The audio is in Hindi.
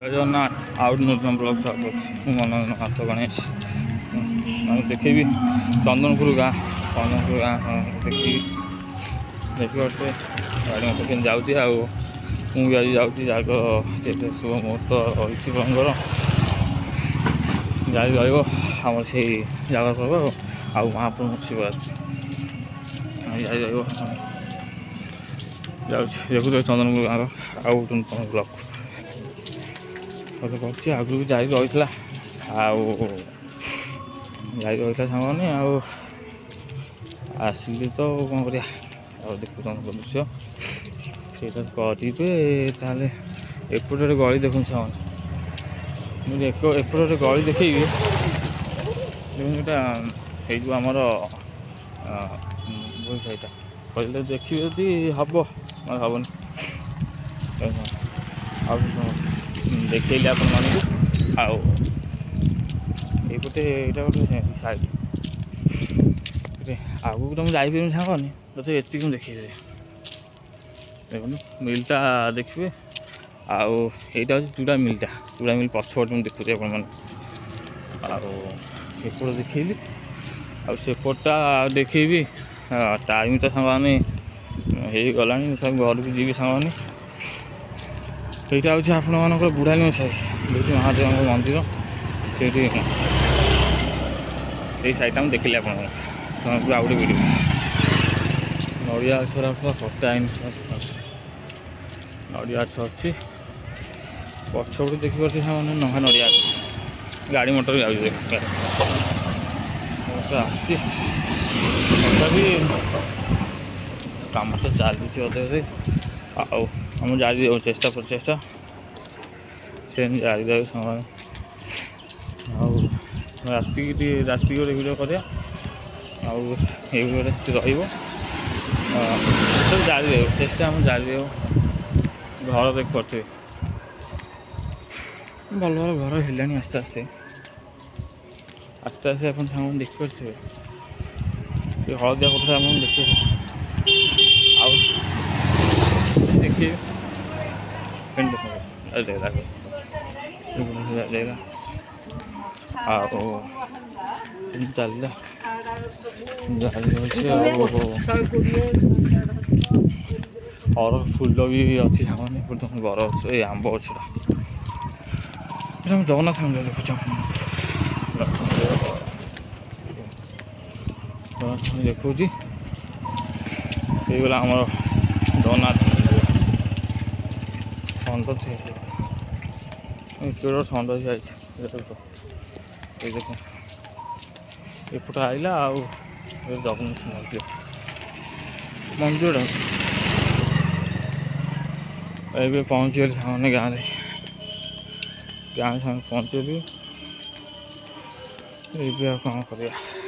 जगन्नाथ आउट नूतन ब्लॉग स्वागत अच्छी मनोरंजन हाथ गणेश देखी चंदनपुर गाँ देखी पारे गाड़ी मत के जाऊँगी मुझे आज जाऊँगी जगह शुभ मुहूर्त रही प्रभुर जारी रम से जगह पर्व आउ महाप्रभु शिवरात्रि जारी देखु चंदनपुर गाँव आउ नूतन ब्लॉक करছি ଆଗରୁ ବି ଜାରି ରହିଥିଲା ସାଙ୍ଗମାନେ ଆସିଲି ତ କ'ଣ କରିବା ଦେଖୁଛନ୍ତି ଦୃଶ୍ୟ ସେଇଟା କରିବେ ତାହେଲେ ଏପଟେ ଗୋଟେ ଗଳି ଦେଖୁଛନ୍ତି ସାଙ୍ଗମାନେ ମୁଁ ଏପଟେ ଗୋଟେ ଗଳି ଦେଖେଇବି ଦେଖୁନ ଏଇଟା ହେଇଯିବ ଆମର ଭୁଲ ସେଇଟା କହିଲେ ଦେଖିବେ ଯଦି ହବ ନହେଲେ ହବନି ଆଉ देखिए आपण मानक आउटे यहाँ गोटे साइड आगू तो मुझे जापर सांगनी तो ये देखिए देखो मिलटा देखिए आउ यहाँ हूँ चूड़ा मिल पछपट मुझे देखुचे आपड़ देखली आसेपटा देखी टाइम तो सांग गला घर को जी सांग यहाँ हूँ आपण बुढ़ानी साई जो महादेव मंदिर से साइटा मुझे देखिए आप आउ गए वीडियो नड़िया गछर कटा नड़िया गछ अच्छी पछपटे देखिए नंगा नड़िया गाड़ी मोटर भी आसी कम तो चली अधे आम जारी चेष्टा प्रचेषा से जारी रही समय राति गोटे वीडियो कर जारी रही चेष्टा आम जारी रही घर देख पारे भल भल घर है आस्ते आस्ते आस्ते आस्ते आप देखिपे हलदिया पटा आप देखिए देखिए चलला और फूल भी अच्छी सामान बर अच्छे आंब गछटा जगन्नाथ मंदिर देखुच देखा गला आम जगन्नाथ ठंड केवल ठंड देख एपट आईला जगन्नाथ मंदिर ये पहुँचीगली सामने गाँव गाँव सामने पहुँचीगली ये कौन कर